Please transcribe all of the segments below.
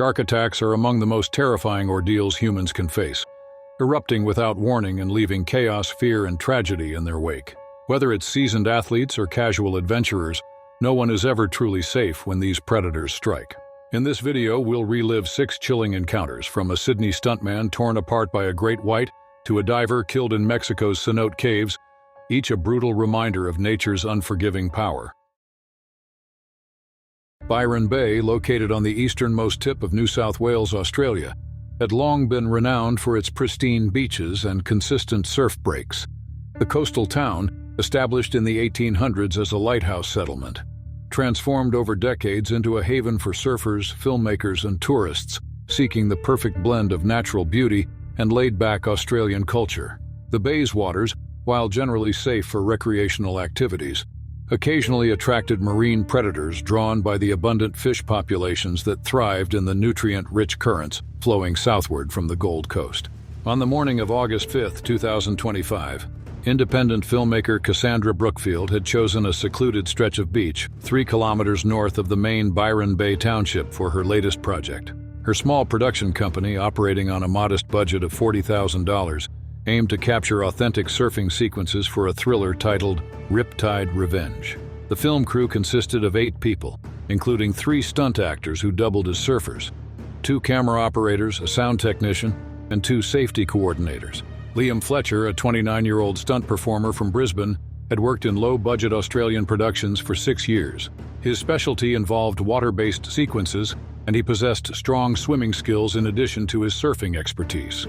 Shark attacks are among the most terrifying ordeals humans can face, erupting without warning and leaving chaos, fear, and tragedy in their wake. Whether it's seasoned athletes or casual adventurers, no one is ever truly safe when these predators strike. In this video, we'll relive 6 chilling encounters, from a Sydney stuntman torn apart by a great white to a diver killed in Mexico's cenote caves, each a brutal reminder of nature's unforgiving power. Byron Bay, located on the easternmost tip of New South Wales, Australia, had long been renowned for its pristine beaches and consistent surf breaks. The coastal town, established in the 1800s as a lighthouse settlement, transformed over decades into a haven for surfers, filmmakers, and tourists seeking the perfect blend of natural beauty and laid-back Australian culture. The bay's waters, while generally safe for recreational activities, occasionally attracted marine predators drawn by the abundant fish populations that thrived in the nutrient-rich currents flowing southward from the Gold Coast. On the morning of August 5, 2025, independent filmmaker Cassandra Brookfield had chosen a secluded stretch of beach 3 kilometers north of the main Byron Bay township for her latest project. Her small production company, operating on a modest budget of $40,000, aimed to capture authentic surfing sequences for a thriller titled Riptide Revenge. The film crew consisted of 8 people, including 3 stunt actors who doubled as surfers, 2 camera operators, a sound technician, and 2 safety coordinators. Liam Fletcher, a 29-year-old stunt performer from Brisbane, had worked in low-budget Australian productions for 6 years. His specialty involved water-based sequences, and he possessed strong swimming skills in addition to his surfing expertise.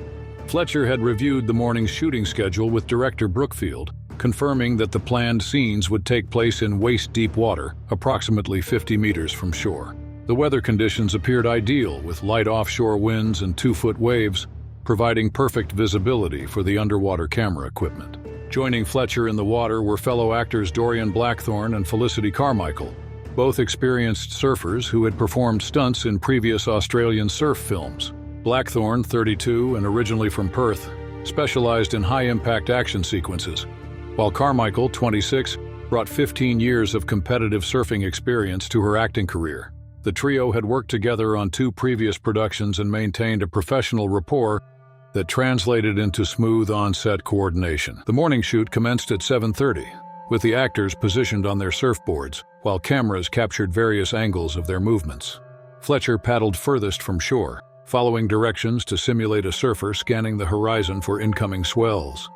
Fletcher had reviewed the morning's shooting schedule with director Brookfield, confirming that the planned scenes would take place in waist-deep water, approximately 50 meters from shore. The weather conditions appeared ideal, with light offshore winds and 2-foot waves, providing perfect visibility for the underwater camera equipment. Joining Fletcher in the water were fellow actors Dorian Blackthorne and Felicity Carmichael, both experienced surfers who had performed stunts in previous Australian surf films. Blackthorne, 32 and originally from Perth, specialized in high-impact action sequences, while Carmichael, 26, brought 15 years of competitive surfing experience to her acting career. The trio had worked together on 2 previous productions and maintained a professional rapport that translated into smooth on-set coordination. The morning shoot commenced at 7:30, with the actors positioned on their surfboards, while cameras captured various angles of their movements. Fletcher paddled furthest from shore, following directions to simulate a surfer scanning the horizon for incoming swells.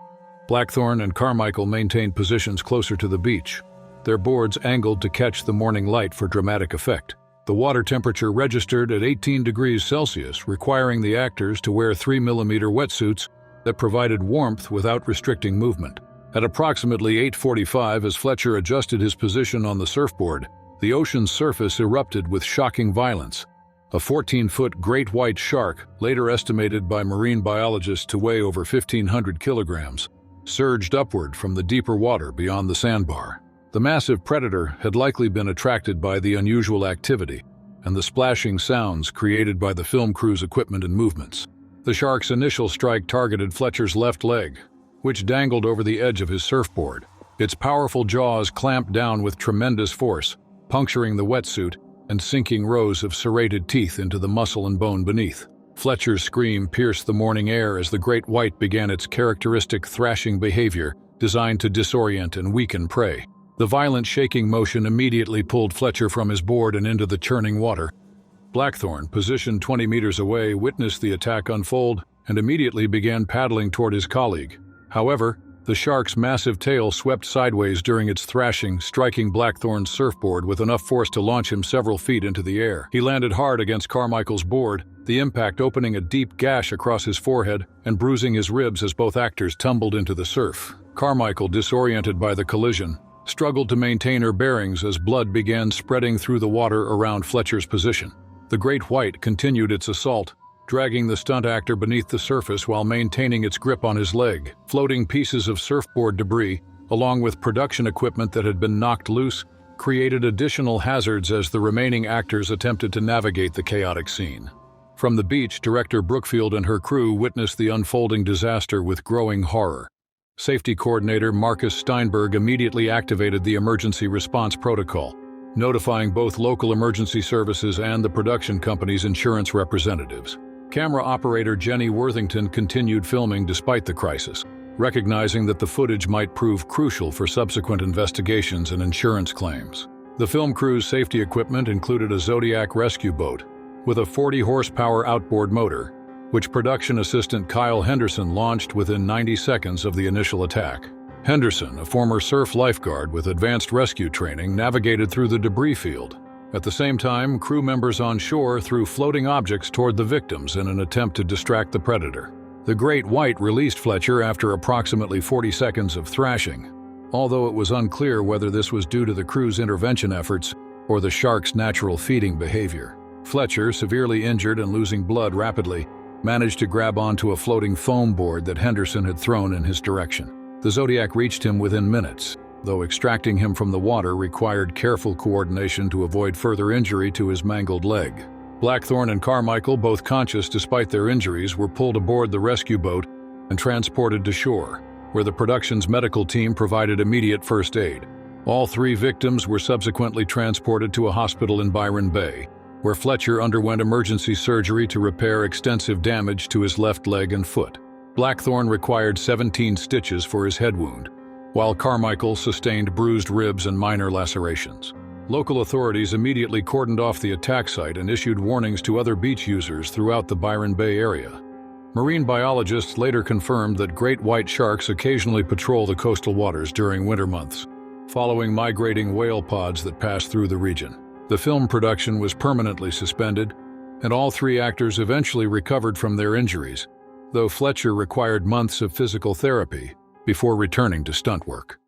Blackthorne and Carmichael maintained positions closer to the beach, their boards angled to catch the morning light for dramatic effect. The water temperature registered at 18 degrees Celsius, requiring the actors to wear 3mm wetsuits that provided warmth without restricting movement. At approximately 8:45, as Fletcher adjusted his position on the surfboard, the ocean's surface erupted with shocking violence. A 14-foot great white shark, later estimated by marine biologists to weigh over 1,500 kilograms, surged upward from the deeper water beyond the sandbar. The massive predator had likely been attracted by the unusual activity and the splashing sounds created by the film crew's equipment and movements. The shark's initial strike targeted Fletcher's left leg, which dangled over the edge of his surfboard. Its powerful jaws clamped down with tremendous force, puncturing the wetsuit and sinking rows of serrated teeth into the muscle and bone beneath. Fletcher's scream pierced the morning air as the great white began its characteristic thrashing behavior, designed to disorient and weaken prey. The violent shaking motion immediately pulled Fletcher from his board and into the churning water. Blackthorne, positioned 20 meters away, witnessed the attack unfold and immediately began paddling toward his colleague. However, the shark's massive tail swept sideways during its thrashing, striking Blackthorne's surfboard with enough force to launch him several feet into the air. He landed hard against Carmichael's board, the impact opening a deep gash across his forehead and bruising his ribs as both actors tumbled into the surf. Carmichael, disoriented by the collision, struggled to maintain her bearings as blood began spreading through the water around Fletcher's position. The great white continued its assault, dragging the stunt actor beneath the surface while maintaining its grip on his leg. Floating pieces of surfboard debris, along with production equipment that had been knocked loose, created additional hazards as the remaining actors attempted to navigate the chaotic scene. From the beach, director Brookfield and her crew witnessed the unfolding disaster with growing horror. Safety coordinator Marcus Steinberg immediately activated the emergency response protocol, notifying both local emergency services and the production company's insurance representatives. Camera operator Jenny Worthington continued filming despite the crisis, recognizing that the footage might prove crucial for subsequent investigations and insurance claims. The film crew's safety equipment included a Zodiac rescue boat with a 40-horsepower outboard motor, which production assistant Kyle Henderson launched within 90 seconds of the initial attack. Henderson, a former surf lifeguard with advanced rescue training, navigated through the debris field. At the same time, crew members on shore threw floating objects toward the victims in an attempt to distract the predator. The Great White released Fletcher after approximately 40 seconds of thrashing, although it was unclear whether this was due to the crew's intervention efforts or the shark's natural feeding behavior. Fletcher, severely injured and losing blood rapidly, managed to grab onto a floating foam board that Henderson had thrown in his direction. The Zodiac reached him within minutes, though extracting him from the water required careful coordination to avoid further injury to his mangled leg. Blackthorne and Carmichael, both conscious despite their injuries, were pulled aboard the rescue boat and transported to shore, where the production's medical team provided immediate first aid. All three victims were subsequently transported to a hospital in Byron Bay, where Fletcher underwent emergency surgery to repair extensive damage to his left leg and foot. Blackthorne required 17 stitches for his head wound, while Carmichael sustained bruised ribs and minor lacerations. Local authorities immediately cordoned off the attack site and issued warnings to other beach users throughout the Byron Bay area. Marine biologists later confirmed that great white sharks occasionally patrol the coastal waters during winter months, following migrating whale pods that pass through the region. The film production was permanently suspended, and all three actors eventually recovered from their injuries, though Fletcher required months of physical therapy before returning to stunt work.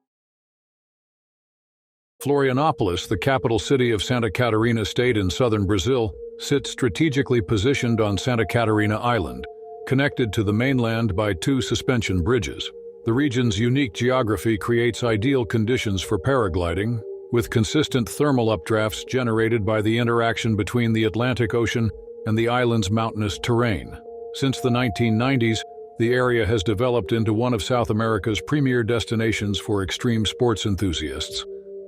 Florianópolis, the capital city of Santa Catarina State in southern Brazil, sits strategically positioned on Santa Catarina Island, connected to the mainland by two suspension bridges. The region's unique geography creates ideal conditions for paragliding, with consistent thermal updrafts generated by the interaction between the Atlantic Ocean and the island's mountainous terrain. Since the 1990s, the area has developed into one of South America's premier destinations for extreme sports enthusiasts,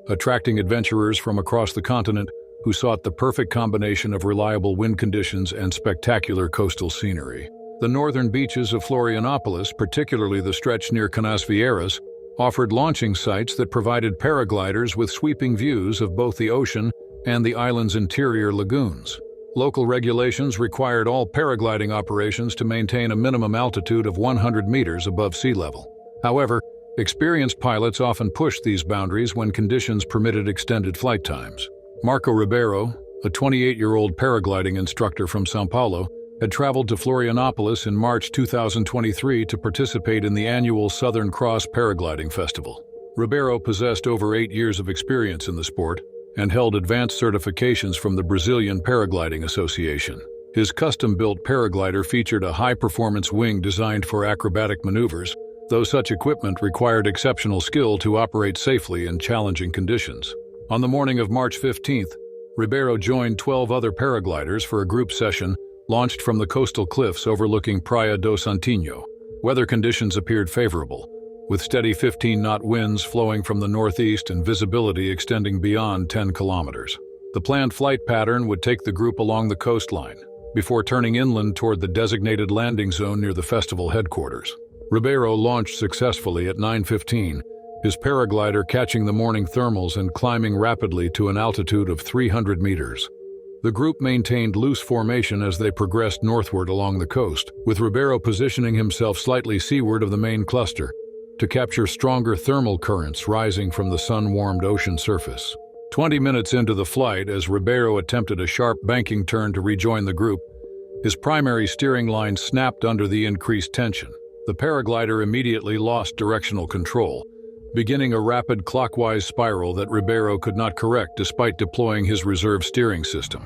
attracting adventurers from across the continent who sought the perfect combination of reliable wind conditions and spectacular coastal scenery. The northern beaches of Florianópolis, particularly the stretch near Canasvieiras, offered launching sites that provided paragliders with sweeping views of both the ocean and the island's interior lagoons. Local regulations required all paragliding operations to maintain a minimum altitude of 100 meters above sea level. However, experienced pilots often pushed these boundaries when conditions permitted extended flight times. Marco Ribeiro, a 28-year-old paragliding instructor from São Paulo, had traveled to Florianópolis in March 2023 to participate in the annual Southern Cross Paragliding Festival. Ribeiro possessed over 8 years of experience in the sport and held advanced certifications from the Brazilian Paragliding Association. His custom-built paraglider featured a high-performance wing designed for acrobatic maneuvers, though such equipment required exceptional skill to operate safely in challenging conditions. On the morning of March 15th, Ribeiro joined 12 other paragliders for a group session launched from the coastal cliffs overlooking Praia do Santinho. Weather conditions appeared favorable, with steady 15-knot winds flowing from the northeast and visibility extending beyond 10 kilometers. The planned flight pattern would take the group along the coastline, before turning inland toward the designated landing zone near the festival headquarters. Ribeiro launched successfully at 9:15, his paraglider catching the morning thermals and climbing rapidly to an altitude of 300 meters. The group maintained loose formation as they progressed northward along the coast, with Ribeiro positioning himself slightly seaward of the main cluster to capture stronger thermal currents rising from the sun-warmed ocean surface. 20 minutes into the flight, as Ribeiro attempted a sharp banking turn to rejoin the group, his primary steering line snapped under the increased tension. The paraglider immediately lost directional control, beginning a rapid clockwise spiral that Ribeiro could not correct despite deploying his reserve steering system.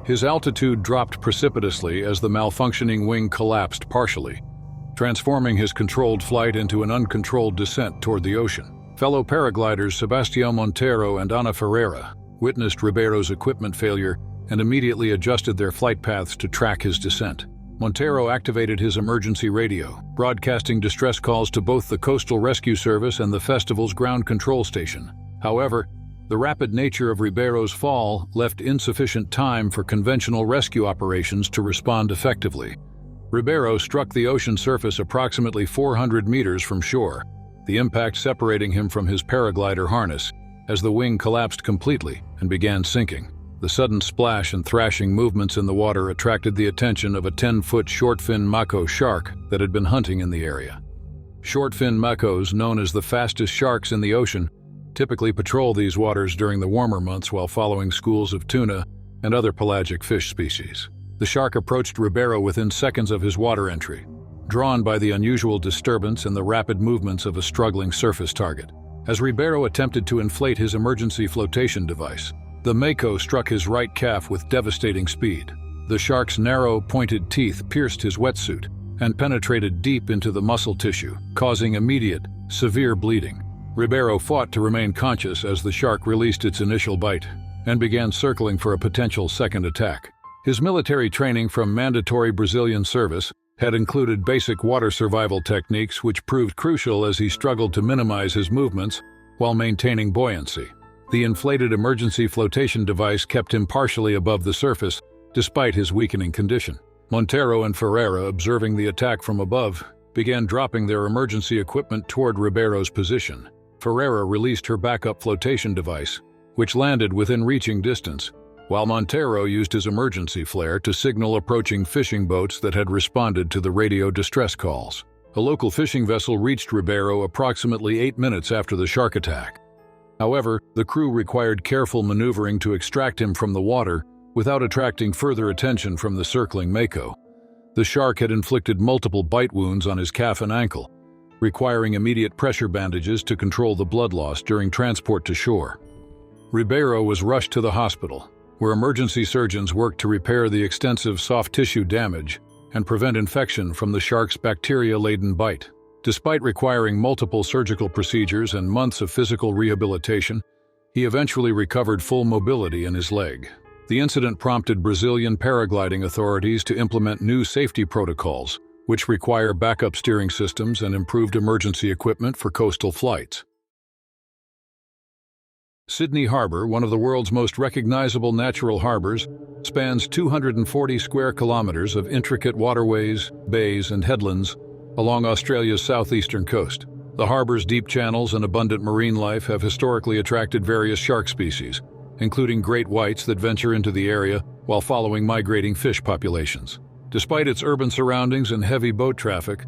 His altitude dropped precipitously as the malfunctioning wing collapsed partially, transforming his controlled flight into an uncontrolled descent toward the ocean. Fellow paragliders Sebastião Monteiro and Ana Ferreira witnessed Ribeiro's equipment failure and immediately adjusted their flight paths to track his descent. Monteiro activated his emergency radio, broadcasting distress calls to both the Coastal Rescue Service and the festival's ground control station. However, The rapid nature of Ribeiro's fall left insufficient time for conventional rescue operations to respond effectively. Ribeiro struck the ocean surface approximately 400 meters from shore, the impact separating him from his paraglider harness as the wing collapsed completely and began sinking. The sudden splash and thrashing movements in the water attracted the attention of a 10-foot short-fin mako shark that had been hunting in the area. Short-fin makos, known as the fastest sharks in the ocean, typically patrol these waters during the warmer months while following schools of tuna and other pelagic fish species. The shark approached Ribeiro within seconds of his water entry, drawn by the unusual disturbance and the rapid movements of a struggling surface target. As Ribeiro attempted to inflate his emergency flotation device, the mako struck his right calf with devastating speed. The shark's narrow, pointed teeth pierced his wetsuit and penetrated deep into the muscle tissue, causing immediate, severe bleeding. Ribeiro fought to remain conscious as the shark released its initial bite and began circling for a potential second attack. His military training from mandatory Brazilian service had included basic water survival techniques which proved crucial as he struggled to minimize his movements while maintaining buoyancy. The inflated emergency flotation device kept him partially above the surface despite his weakening condition. Monteiro and Ferreira, observing the attack from above, began dropping their emergency equipment toward Ribeiro's position. Ferreira released her backup flotation device, which landed within reaching distance, while Monteiro used his emergency flare to signal approaching fishing boats that had responded to the radio distress calls. A local fishing vessel reached Ribeiro approximately 8 minutes after the shark attack. However, the crew required careful maneuvering to extract him from the water without attracting further attention from the circling mako. The shark had inflicted multiple bite wounds on his calf and ankle, requiring immediate pressure bandages to control the blood loss during transport to shore. Ribeiro was rushed to the hospital, where emergency surgeons worked to repair the extensive soft tissue damage and prevent infection from the shark's bacteria-laden bite. Despite requiring multiple surgical procedures and months of physical rehabilitation, he eventually recovered full mobility in his leg. The incident prompted Brazilian paragliding authorities to implement new safety protocols, which require backup steering systems and improved emergency equipment for coastal flights. Sydney Harbor, one of the world's most recognizable natural harbors, spans 240 square kilometers of intricate waterways, bays, and headlands along Australia's southeastern coast. The harbor's deep channels and abundant marine life have historically attracted various shark species, including great whites that venture into the area while following migrating fish populations. Despite its urban surroundings and heavy boat traffic,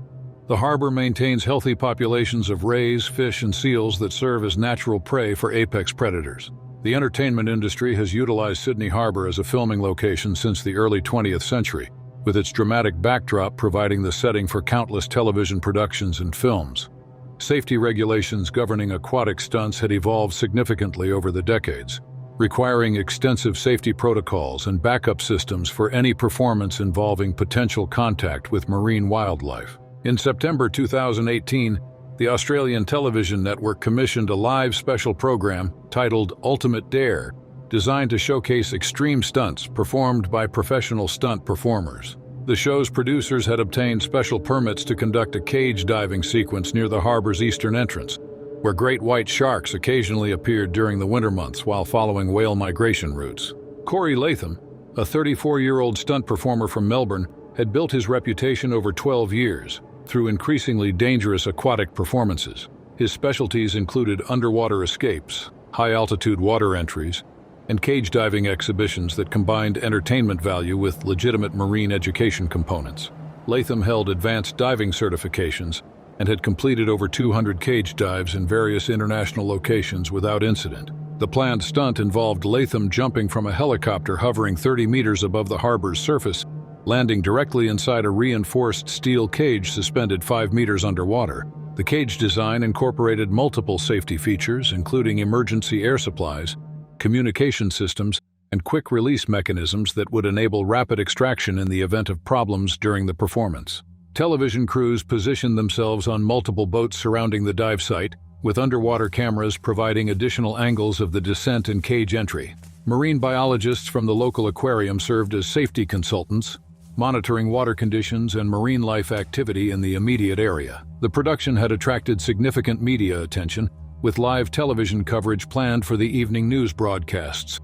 the harbor maintains healthy populations of rays, fish, and seals that serve as natural prey for apex predators. The entertainment industry has utilized Sydney Harbor as a filming location since the early 20th century, with its dramatic backdrop providing the setting for countless television productions and films. Safety regulations governing aquatic stunts had evolved significantly over the decades, requiring extensive safety protocols and backup systems for any performance involving potential contact with marine wildlife. In September 2018, the Australian television network commissioned a live special program titled Ultimate Dare, designed to showcase extreme stunts performed by professional stunt performers. The show's producers had obtained special permits to conduct a cage diving sequence near the harbor's eastern entrance, where great white sharks occasionally appeared during the winter months while following whale migration routes. Corey Latham, a 34-year-old stunt performer from Melbourne, had built his reputation over 12 years through increasingly dangerous aquatic performances. His specialties included underwater escapes, high-altitude water entries, and cage diving exhibitions that combined entertainment value with legitimate marine education components. Latham held advanced diving certifications and had completed over 200 cage dives in various international locations without incident. The planned stunt involved Latham jumping from a helicopter hovering 30 meters above the harbor's surface, landing directly inside a reinforced steel cage suspended 5 meters underwater. The cage design incorporated multiple safety features, including emergency air supplies, communication systems, and quick-release mechanisms that would enable rapid extraction in the event of problems during the performance. Television crews positioned themselves on multiple boats surrounding the dive site, with underwater cameras providing additional angles of the descent and cage entry. Marine biologists from the local aquarium served as safety consultants, monitoring water conditions and marine life activity in the immediate area. The production had attracted significant media attention, with live television coverage planned for the evening news broadcasts.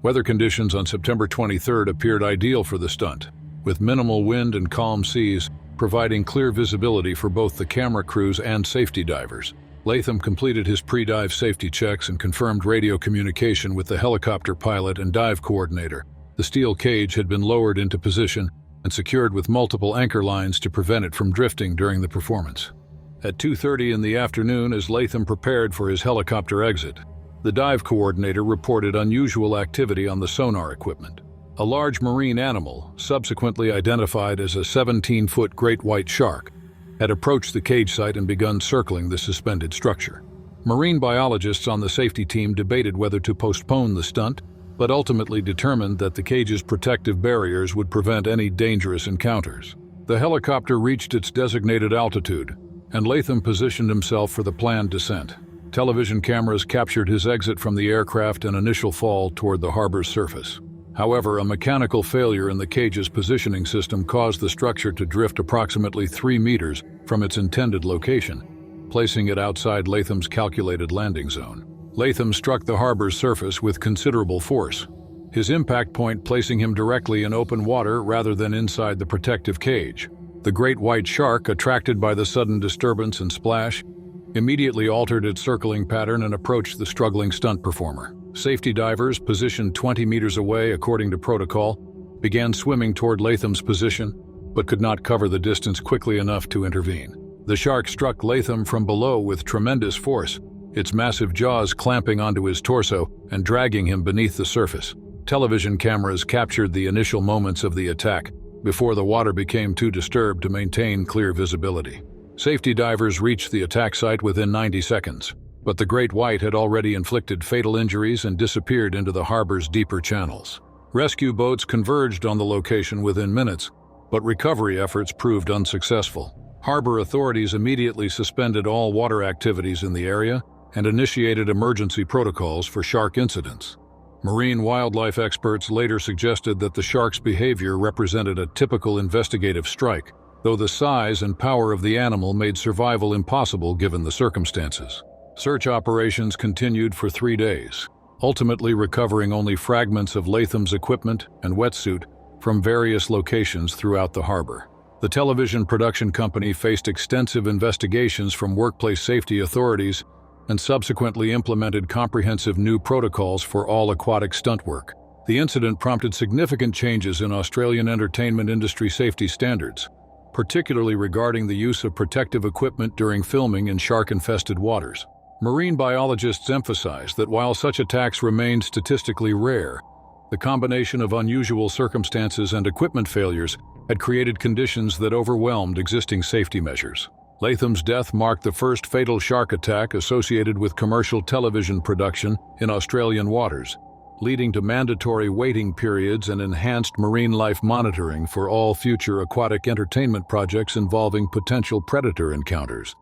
Weather conditions on September 23rd appeared ideal for the stunt, with minimal wind and calm seas, providing clear visibility for both the camera crews and safety divers. Latham completed his pre-dive safety checks and confirmed radio communication with the helicopter pilot and dive coordinator. The steel cage had been lowered into position and secured with multiple anchor lines to prevent it from drifting during the performance. At 2:30 in the afternoon, as Latham prepared for his helicopter exit, the dive coordinator reported unusual activity on the sonar equipment. A large marine animal, subsequently identified as a 17-foot great white shark, had approached the cage site and begun circling the suspended structure. Marine biologists on the safety team debated whether to postpone the stunt, but ultimately determined that the cage's protective barriers would prevent any dangerous encounters. The helicopter reached its designated altitude, and Latham positioned himself for the planned descent. Television cameras captured his exit from the aircraft and initial fall toward the harbor's surface. However, a mechanical failure in the cage's positioning system caused the structure to drift approximately 3 meters from its intended location, placing it outside Latham's calculated landing zone. Latham struck the harbor's surface with considerable force, his impact point placing him directly in open water rather than inside the protective cage. The great white shark, attracted by the sudden disturbance and splash, immediately altered its circling pattern and approached the struggling stunt performer. Safety divers, positioned 20 meters away according to protocol, began swimming toward Latham's position, but could not cover the distance quickly enough to intervene. The shark struck Latham from below with tremendous force, its massive jaws clamping onto his torso and dragging him beneath the surface. Television cameras captured the initial moments of the attack before the water became too disturbed to maintain clear visibility. Safety divers reached the attack site within 90 seconds. But the great white had already inflicted fatal injuries and disappeared into the harbor's deeper channels. Rescue boats converged on the location within minutes, but recovery efforts proved unsuccessful. Harbor authorities immediately suspended all water activities in the area and initiated emergency protocols for shark incidents. Marine wildlife experts later suggested that the shark's behavior represented a typical investigative strike, though the size and power of the animal made survival impossible given the circumstances. Search operations continued for 3 days, ultimately recovering only fragments of Latham's equipment and wetsuit from various locations throughout the harbor. The television production company faced extensive investigations from workplace safety authorities and subsequently implemented comprehensive new protocols for all aquatic stunt work. The incident prompted significant changes in Australian entertainment industry safety standards, particularly regarding the use of protective equipment during filming in shark-infested waters. Marine biologists emphasize that while such attacks remain statistically rare, the combination of unusual circumstances and equipment failures had created conditions that overwhelmed existing safety measures. Latham's death marked the first fatal shark attack associated with commercial television production in Australian waters, leading to mandatory waiting periods and enhanced marine life monitoring for all future aquatic entertainment projects involving potential predator encounters.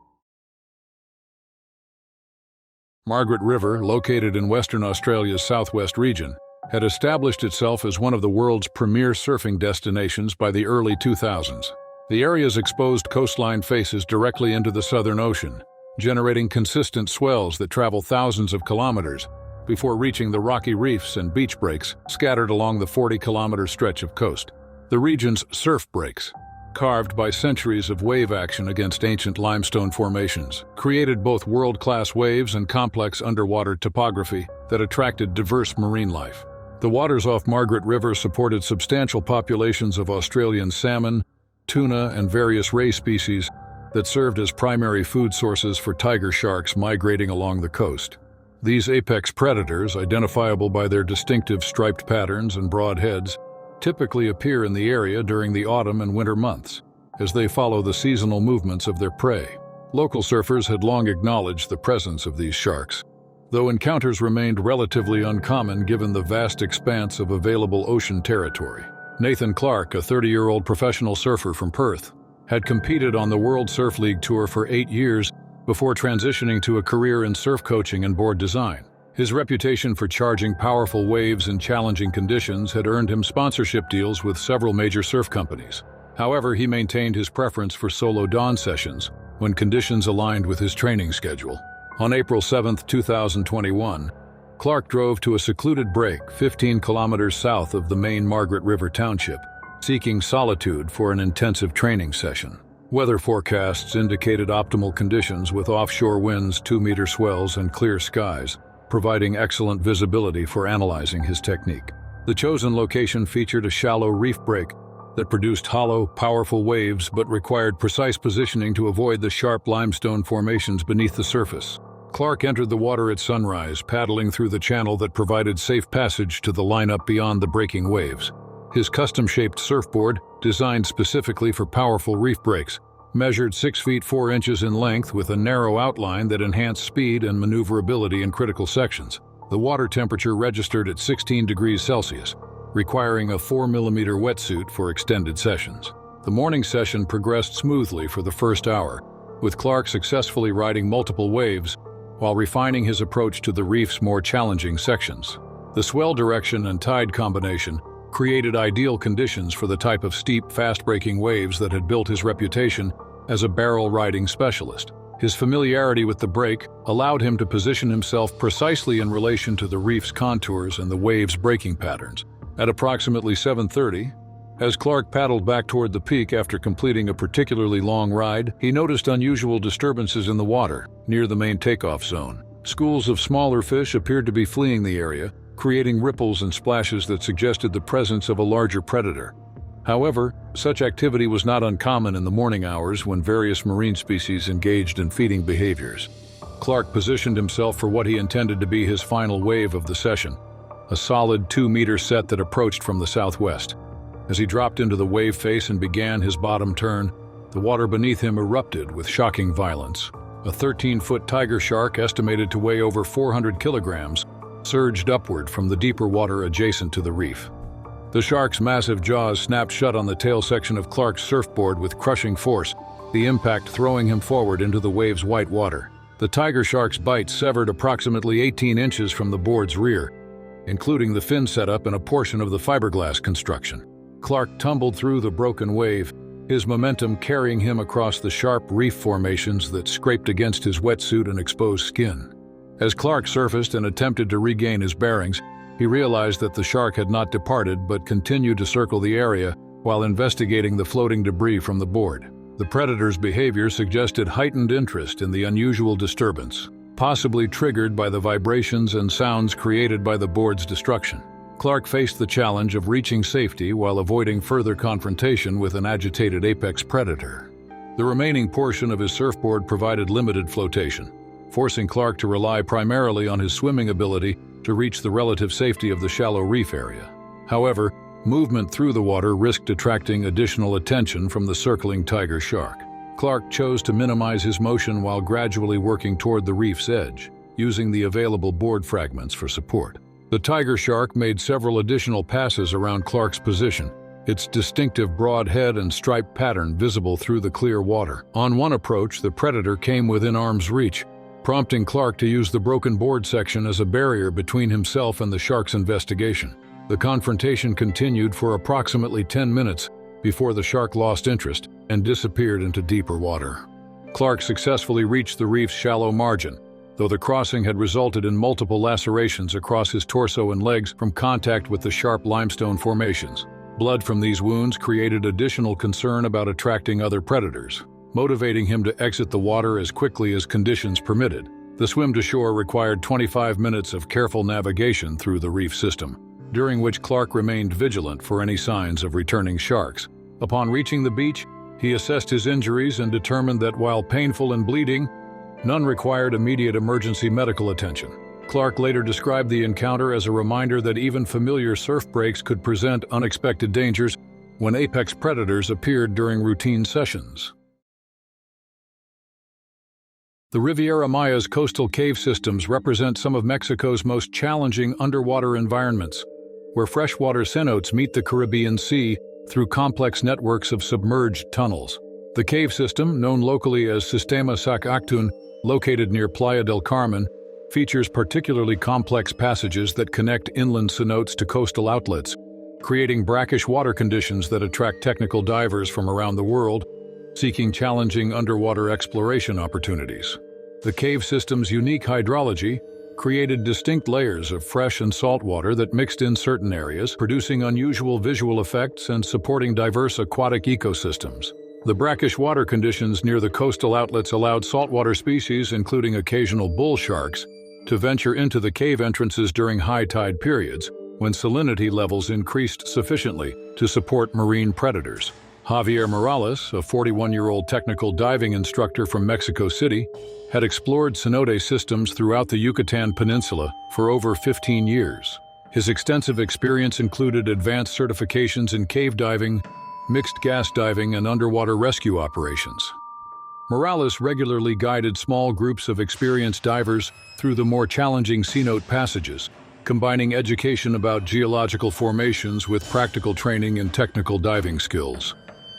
Margaret River, located in Western Australia's southwest region, had established itself as one of the world's premier surfing destinations by the early 2000s. The area's exposed coastline faces directly into the Southern Ocean, generating consistent swells that travel thousands of kilometers before reaching the rocky reefs and beach breaks scattered along the 40-kilometer stretch of coast. The region's surf breaks, carved by centuries of wave action against ancient limestone formations, created both world-class waves and complex underwater topography that attracted diverse marine life. The waters off Margaret River supported substantial populations of Australian salmon, tuna, and various ray species that served as primary food sources for tiger sharks migrating along the coast. These apex predators, identifiable by their distinctive striped patterns and broad heads, typically appear in the area during the autumn and winter months, as they follow the seasonal movements of their prey. Local surfers had long acknowledged the presence of these sharks, though encounters remained relatively uncommon given the vast expanse of available ocean territory. Nathan Clark, a 30-year-old professional surfer from Perth, had competed on the World Surf League Tour for 8 years before transitioning to a career in surf coaching and board design. His reputation for charging powerful waves in challenging conditions had earned him sponsorship deals with several major surf companies. However, he maintained his preference for solo dawn sessions when conditions aligned with his training schedule. On April 7, 2021, Clark drove to a secluded break 15 kilometers south of the main Margaret River Township, seeking solitude for an intensive training session. Weather forecasts indicated optimal conditions with offshore winds, 2-meter swells, and clear skies, providing excellent visibility for analyzing his technique. The chosen location featured a shallow reef break that produced hollow, powerful waves but required precise positioning to avoid the sharp limestone formations beneath the surface. Clark entered the water at sunrise, paddling through the channel that provided safe passage to the lineup beyond the breaking waves. His custom-shaped surfboard, designed specifically for powerful reef breaks, measured 6 feet 4 inches in length with a narrow outline that enhanced speed and maneuverability in critical sections. The water temperature registered at 16 degrees Celsius, requiring a 4-millimeter wetsuit for extended sessions. The morning session progressed smoothly for the first hour, with Clark successfully riding multiple waves while refining his approach to the reef's more challenging sections. The swell direction and tide combination created ideal conditions for the type of steep, fast-breaking waves that had built his reputation as a barrel-riding specialist. His familiarity with the break allowed him to position himself precisely in relation to the reef's contours and the waves' breaking patterns. At approximately 7:30, as Clark paddled back toward the peak after completing a particularly long ride, he noticed unusual disturbances in the water near the main takeoff zone. Schools of smaller fish appeared to be fleeing the area, creating ripples and splashes that suggested the presence of a larger predator. However, such activity was not uncommon in the morning hours when various marine species engaged in feeding behaviors. Clark positioned himself for what he intended to be his final wave of the session, a solid 2-meter set that approached from the southwest. As he dropped into the wave face and began his bottom turn, the water beneath him erupted with shocking violence. A 13-foot tiger shark, estimated to weigh over 400 kilograms, surged upward from the deeper water adjacent to the reef. The shark's massive jaws snapped shut on the tail section of Clark's surfboard with crushing force, the impact throwing him forward into the wave's white water. The tiger shark's bite severed approximately 18 inches from the board's rear, including the fin setup and a portion of the fiberglass construction. Clark tumbled through the broken wave, his momentum carrying him across the sharp reef formations that scraped against his wetsuit and exposed skin. As Clark surfaced and attempted to regain his bearings, he realized that the shark had not departed but continued to circle the area while investigating the floating debris from the board. The predator's behavior suggested heightened interest in the unusual disturbance, possibly triggered by the vibrations and sounds created by the board's destruction. Clark faced the challenge of reaching safety while avoiding further confrontation with an agitated apex predator. The remaining portion of his surfboard provided limited flotation, forcing Clark to rely primarily on his swimming ability to reach the relative safety of the shallow reef area. However, movement through the water risked attracting additional attention from the circling tiger shark. Clark chose to minimize his motion while gradually working toward the reef's edge, using the available board fragments for support. The tiger shark made several additional passes around Clark's position, its distinctive broad head and striped pattern visible through the clear water. On one approach, the predator came within arm's reach, prompting Clark to use the broken board section as a barrier between himself and the shark's investigation. The confrontation continued for approximately 10 minutes before the shark lost interest and disappeared into deeper water. Clark successfully reached the reef's shallow margin, though the crossing had resulted in multiple lacerations across his torso and legs from contact with the sharp limestone formations. Blood from these wounds created additional concern about attracting other predators, motivating him to exit the water as quickly as conditions permitted. The swim to shore required 25 minutes of careful navigation through the reef system, during which Clark remained vigilant for any signs of returning sharks. Upon reaching the beach, he assessed his injuries and determined that while painful and bleeding, none required immediate emergency medical attention. Clark later described the encounter as a reminder that even familiar surf breaks could present unexpected dangers when apex predators appeared during routine sessions. The Riviera Maya's coastal cave systems represent some of Mexico's most challenging underwater environments, where freshwater cenotes meet the Caribbean Sea through complex networks of submerged tunnels. The cave system, known locally as Sistema Sac Actun, located near Playa del Carmen, features particularly complex passages that connect inland cenotes to coastal outlets, creating brackish water conditions that attract technical divers from around the world seeking challenging underwater exploration opportunities. The cave system's unique hydrology created distinct layers of fresh and salt water that mixed in certain areas, producing unusual visual effects and supporting diverse aquatic ecosystems. The brackish water conditions near the coastal outlets allowed saltwater species, including occasional bull sharks, to venture into the cave entrances during high tide periods, when salinity levels increased sufficiently to support marine predators. Javier Morales, a 41-year-old technical diving instructor from Mexico City, had explored cenote systems throughout the Yucatan Peninsula for over 15 years. His extensive experience included advanced certifications in cave diving, mixed gas diving, and underwater rescue operations. Morales regularly guided small groups of experienced divers through the more challenging cenote passages, combining education about geological formations with practical training in technical diving skills.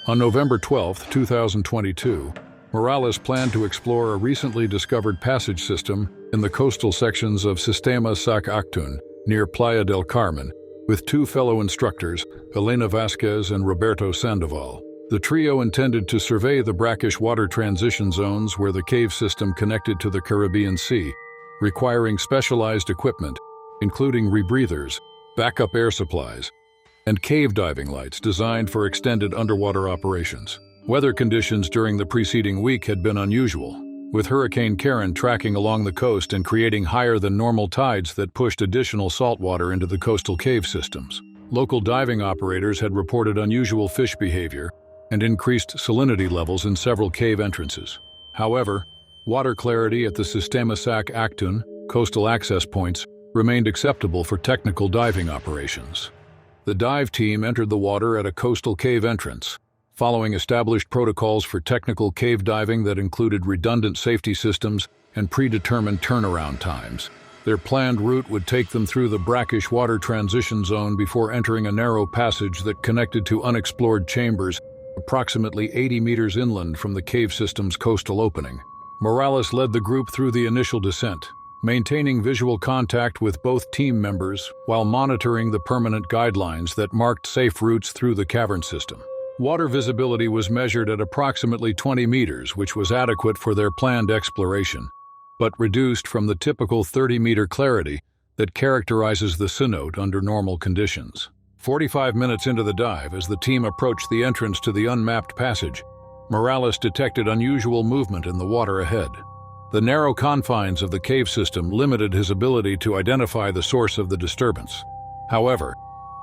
On November 12, 2022, Morales planned to explore a recently discovered passage system in the coastal sections of Sistema Sac Actun near Playa del Carmen, with two fellow instructors, Elena Vasquez and Roberto Sandoval. The trio intended to survey the brackish water transition zones where the cave system connected to the Caribbean Sea, requiring specialized equipment, including rebreathers, backup air supplies, and cave diving lights designed for extended underwater operations. Weather conditions during the preceding week had been unusual, with Hurricane Karen tracking along the coast and creating higher than normal tides that pushed additional salt water into the coastal cave systems. Local diving operators had reported unusual fish behavior and increased salinity levels in several cave entrances. However, water clarity at the Sistema Sac Actun coastal access points remained acceptable for technical diving operations. The dive team entered the water at a coastal cave entrance, following established protocols for technical cave diving that included redundant safety systems and predetermined turnaround times. Their planned route would take them through the brackish water transition zone before entering a narrow passage that connected to unexplored chambers approximately 80 meters inland from the cave system's coastal opening. Morales led the group through the initial descent, maintaining visual contact with both team members while monitoring the permanent guidelines that marked safe routes through the cavern system. Water visibility was measured at approximately 20 meters, which was adequate for their planned exploration, but reduced from the typical 30-meter clarity that characterizes the cenote under normal conditions. 45 minutes into the dive, as the team approached the entrance to the unmapped passage, Morales detected unusual movement in the water ahead. The narrow confines of the cave system limited his ability to identify the source of the disturbance. However,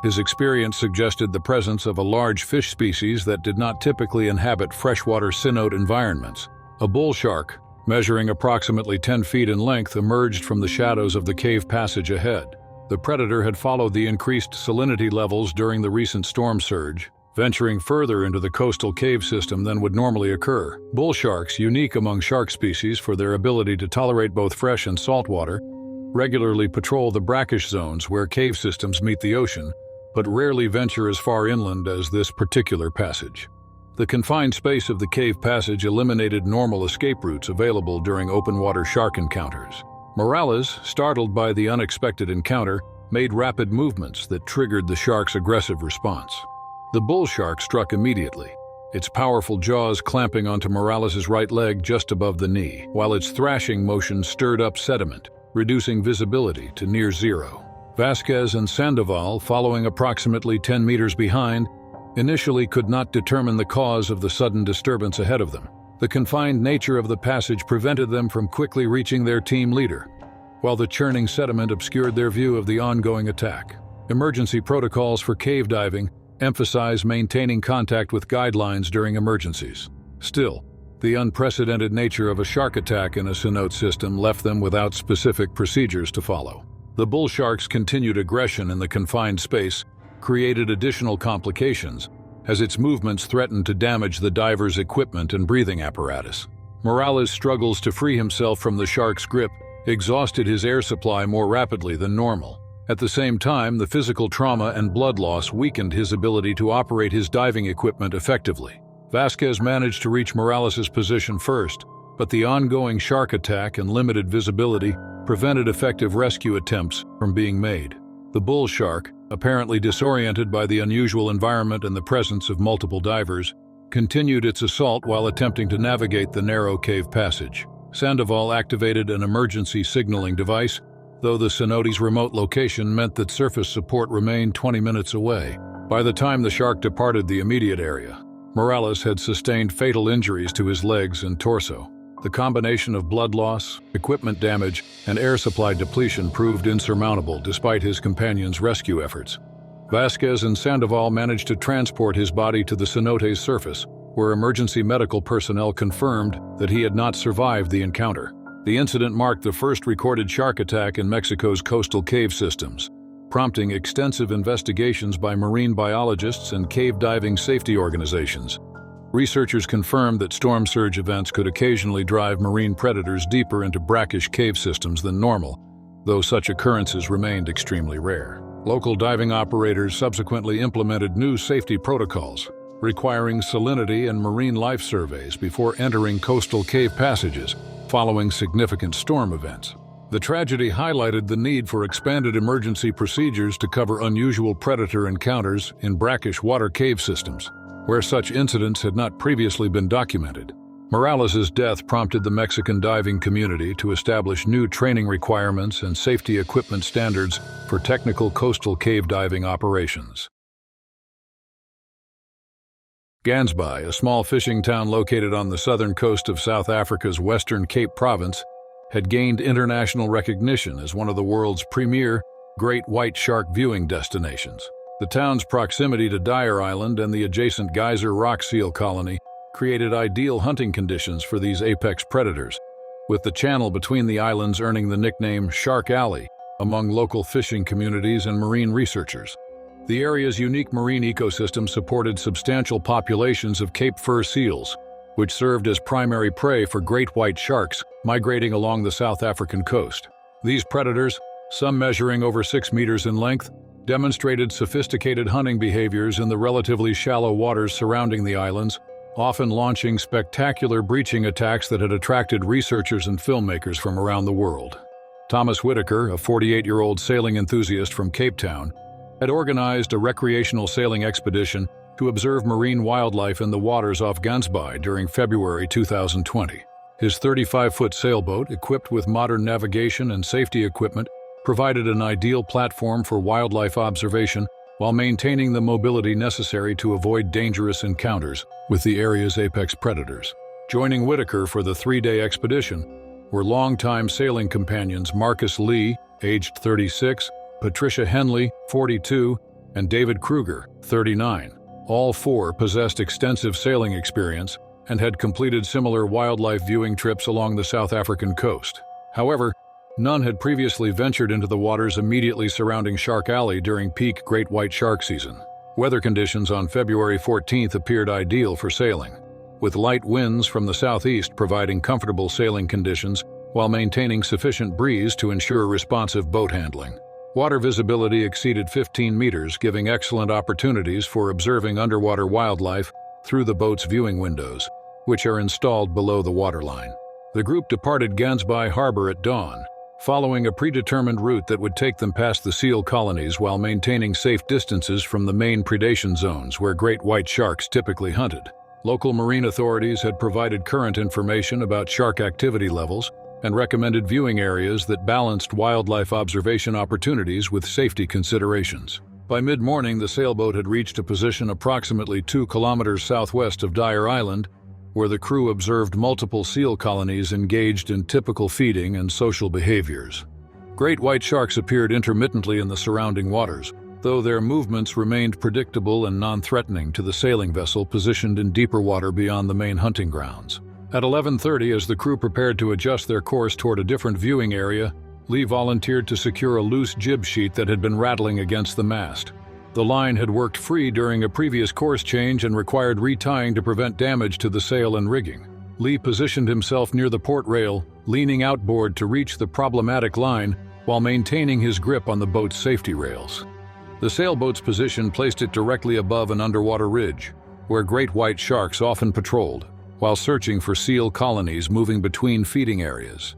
his experience suggested the presence of a large fish species that did not typically inhabit freshwater cenote environments. A bull shark, measuring approximately 10 feet in length, emerged from the shadows of the cave passage ahead. The predator had followed the increased salinity levels during the recent storm surge, venturing further into the coastal cave system than would normally occur. Bull sharks, unique among shark species for their ability to tolerate both fresh and salt water, regularly patrol the brackish zones where cave systems meet the ocean, but rarely venture as far inland as this particular passage. The confined space of the cave passage eliminated normal escape routes available during open-water shark encounters. Morales, startled by the unexpected encounter, made rapid movements that triggered the shark's aggressive response. The bull shark struck immediately, its powerful jaws clamping onto Morales' right leg just above the knee, while its thrashing motion stirred up sediment, reducing visibility to near zero. Vasquez and Sandoval, following approximately 10 meters behind, initially could not determine the cause of the sudden disturbance ahead of them. The confined nature of the passage prevented them from quickly reaching their team leader, while the churning sediment obscured their view of the ongoing attack. Emergency protocols for cave diving emphasize maintaining contact with guidelines during emergencies. Still, the unprecedented nature of a shark attack in a cenote system left them without specific procedures to follow. The bull shark's continued aggression in the confined space created additional complications, as its movements threatened to damage the diver's equipment and breathing apparatus. Morales' struggles to free himself from the shark's grip exhausted his air supply more rapidly than normal. At the same time, the physical trauma and blood loss weakened his ability to operate his diving equipment effectively. Vasquez managed to reach Morales' position first, but the ongoing shark attack and limited visibility prevented effective rescue attempts from being made. The bull shark, apparently disoriented by the unusual environment and the presence of multiple divers, continued its assault while attempting to navigate the narrow cave passage. Sandoval activated an emergency signaling device, though the Cenote's remote location meant that surface support remained 20 minutes away. By the time the shark departed the immediate area, Morales had sustained fatal injuries to his legs and torso. The combination of blood loss, equipment damage, and air supply depletion proved insurmountable despite his companion's rescue efforts. Vasquez and Sandoval managed to transport his body to the Cenote's surface, where emergency medical personnel confirmed that he had not survived the encounter. The incident marked the first recorded shark attack in Mexico's coastal cave systems, prompting extensive investigations by marine biologists and cave diving safety organizations. Researchers confirmed that storm surge events could occasionally drive marine predators deeper into brackish cave systems than normal, though such occurrences remained extremely rare. Local diving operators subsequently implemented new safety protocols, requiring salinity and marine life surveys before entering coastal cave passages following significant storm events. The tragedy highlighted the need for expanded emergency procedures to cover unusual predator encounters in brackish water cave systems, where such incidents had not previously been documented. Morales' death prompted the Mexican diving community to establish new training requirements and safety equipment standards for technical coastal cave diving operations. Gansbaai, a small fishing town located on the southern coast of South Africa's Western Cape Province, had gained international recognition as one of the world's premier great white shark viewing destinations. The town's proximity to Dyer Island and the adjacent Geyser Rock seal colony created ideal hunting conditions for these apex predators, with the channel between the islands earning the nickname Shark Alley among local fishing communities and marine researchers. The area's unique marine ecosystem supported substantial populations of Cape fur seals, which served as primary prey for great white sharks migrating along the South African coast. These predators, some measuring over 6 meters in length, demonstrated sophisticated hunting behaviors in the relatively shallow waters surrounding the islands, often launching spectacular breaching attacks that had attracted researchers and filmmakers from around the world. Thomas Whitaker, a 48-year-old sailing enthusiast from Cape Town, had organized a recreational sailing expedition to observe marine wildlife in the waters off Gansbaai during February 2020. His 35-foot sailboat, equipped with modern navigation and safety equipment, provided an ideal platform for wildlife observation while maintaining the mobility necessary to avoid dangerous encounters with the area's apex predators. Joining Whitaker for the 3-day expedition were longtime sailing companions Marcus Lee, aged 36, Patricia Henley, 42, and David Kruger, 39. All four possessed extensive sailing experience and had completed similar wildlife viewing trips along the South African coast. However, none had previously ventured into the waters immediately surrounding Shark Alley during peak great white shark season. Weather conditions on February 14th appeared ideal for sailing, with light winds from the southeast providing comfortable sailing conditions while maintaining sufficient breeze to ensure responsive boat handling. Water visibility exceeded 15 meters, giving excellent opportunities for observing underwater wildlife through the boat's viewing windows, which are installed below the waterline. The group departed Gansbaai Harbor at dawn, following a predetermined route that would take them past the seal colonies while maintaining safe distances from the main predation zones where great white sharks typically hunted. Local marine authorities had provided current information about shark activity levels and recommended viewing areas that balanced wildlife observation opportunities with safety considerations. By mid-morning, the sailboat had reached a position approximately 2 kilometers southwest of Dyer Island, where the crew observed multiple seal colonies engaged in typical feeding and social behaviors. Great white sharks appeared intermittently in the surrounding waters, though their movements remained predictable and non-threatening to the sailing vessel positioned in deeper water beyond the main hunting grounds. At 11:30, as the crew prepared to adjust their course toward a different viewing area, Lee volunteered to secure a loose jib sheet that had been rattling against the mast. The line had worked free during a previous course change and required retying to prevent damage to the sail and rigging. Lee positioned himself near the port rail, leaning outboard to reach the problematic line while maintaining his grip on the boat's safety rails. The sailboat's position placed it directly above an underwater ridge, where great white sharks often patrolled, while searching for seal colonies moving between feeding areas.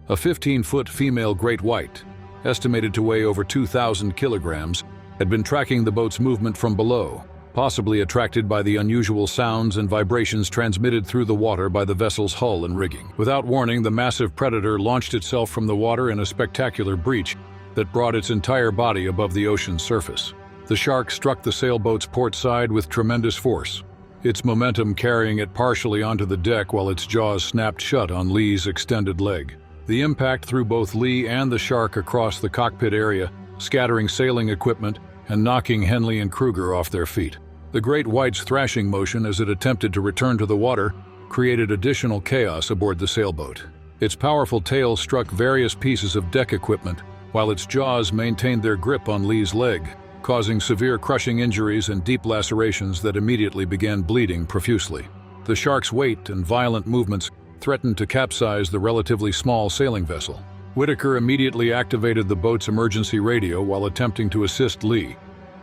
A 15-foot female great white, estimated to weigh over 2,000 kilograms, had been tracking the boat's movement from below, possibly attracted by the unusual sounds and vibrations transmitted through the water by the vessel's hull and rigging. Without warning, the massive predator launched itself from the water in a spectacular breach that brought its entire body above the ocean's surface. The shark struck the sailboat's port side with tremendous force, its momentum carrying it partially onto the deck while its jaws snapped shut on Lee's extended leg. The impact threw both Lee and the shark across the cockpit area, scattering sailing equipment and knocking Henley and Kruger off their feet. The Great White's thrashing motion as it attempted to return to the water created additional chaos aboard the sailboat. Its powerful tail struck various pieces of deck equipment, while its jaws maintained their grip on Lee's leg, causing severe crushing injuries and deep lacerations that immediately began bleeding profusely. The shark's weight and violent movements threatened to capsize the relatively small sailing vessel. Whitaker immediately activated the boat's emergency radio while attempting to assist Lee,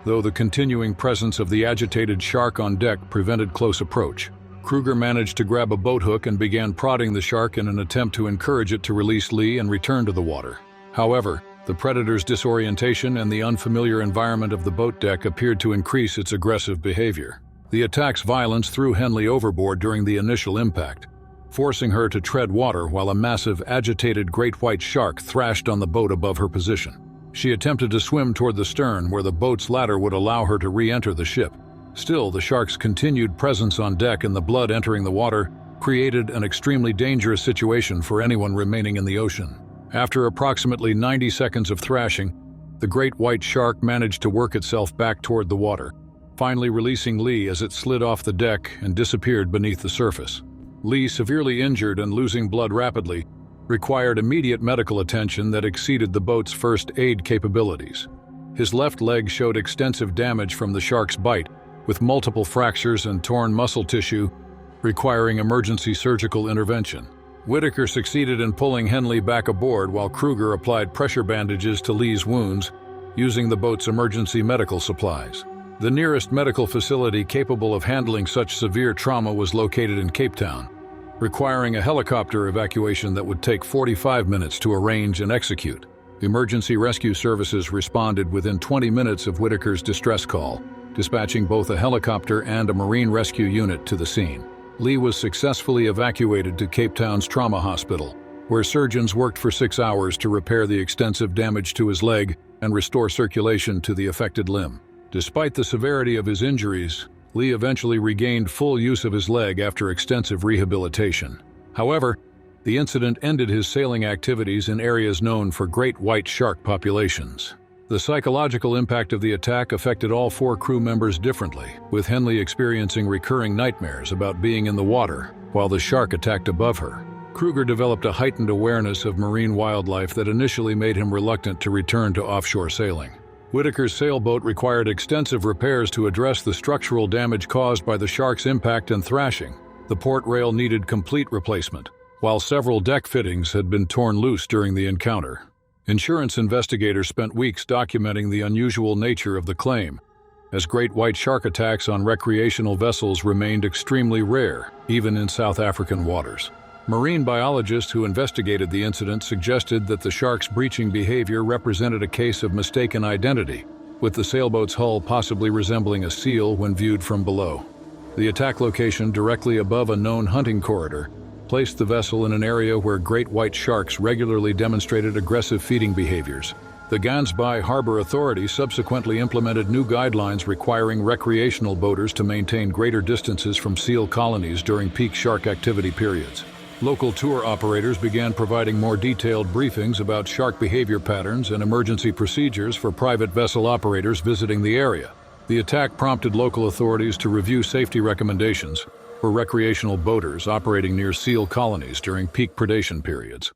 though the continuing presence of the agitated shark on deck prevented close approach. Kruger managed to grab a boat hook and began prodding the shark in an attempt to encourage it to release Lee and return to the water. However, the predator's disorientation and the unfamiliar environment of the boat deck appeared to increase its aggressive behavior. The attack's violence threw Henley overboard during the initial impact, forcing her to tread water while a massive, agitated great white shark thrashed on the boat above her position. She attempted to swim toward the stern where the boat's ladder would allow her to re-enter the ship. Still, the shark's continued presence on deck and the blood entering the water created an extremely dangerous situation for anyone remaining in the ocean. After approximately 90 seconds of thrashing, the great white shark managed to work itself back toward the water, finally releasing Lee as it slid off the deck and disappeared beneath the surface. Lee, severely injured and losing blood rapidly, required immediate medical attention that exceeded the boat's first aid capabilities. His left leg showed extensive damage from the shark's bite, with multiple fractures and torn muscle tissue, requiring emergency surgical intervention. Whitaker succeeded in pulling Henley back aboard while Kruger applied pressure bandages to Lee's wounds, using the boat's emergency medical supplies. The nearest medical facility capable of handling such severe trauma was located in Cape Town, requiring a helicopter evacuation that would take 45 minutes to arrange and execute. Emergency rescue services responded within 20 minutes of Whitaker's distress call, dispatching both a helicopter and a Marine rescue unit to the scene. Lee was successfully evacuated to Cape Town's trauma hospital, where surgeons worked for 6 hours to repair the extensive damage to his leg and restore circulation to the affected limb. Despite the severity of his injuries, Lee eventually regained full use of his leg after extensive rehabilitation. However, the incident ended his sailing activities in areas known for great white shark populations. The psychological impact of the attack affected all 4 crew members differently, with Henley experiencing recurring nightmares about being in the water while the shark attacked above her. Kruger developed a heightened awareness of marine wildlife that initially made him reluctant to return to offshore sailing. Whitaker's sailboat required extensive repairs to address the structural damage caused by the shark's impact and thrashing. The port rail needed complete replacement, while several deck fittings had been torn loose during the encounter. Insurance investigators spent weeks documenting the unusual nature of the claim, as great white shark attacks on recreational vessels remained extremely rare, even in South African waters. Marine biologists who investigated the incident suggested that the shark's breaching behavior represented a case of mistaken identity, with the sailboat's hull possibly resembling a seal when viewed from below. The attack location, directly above a known hunting corridor, placed the vessel in an area where great white sharks regularly demonstrated aggressive feeding behaviors. The Gansby Harbor Authority subsequently implemented new guidelines requiring recreational boaters to maintain greater distances from seal colonies during peak shark activity periods. Local tour operators began providing more detailed briefings about shark behavior patterns and emergency procedures for private vessel operators visiting the area. The attack prompted local authorities to review safety recommendations for recreational boaters operating near seal colonies during peak predation periods.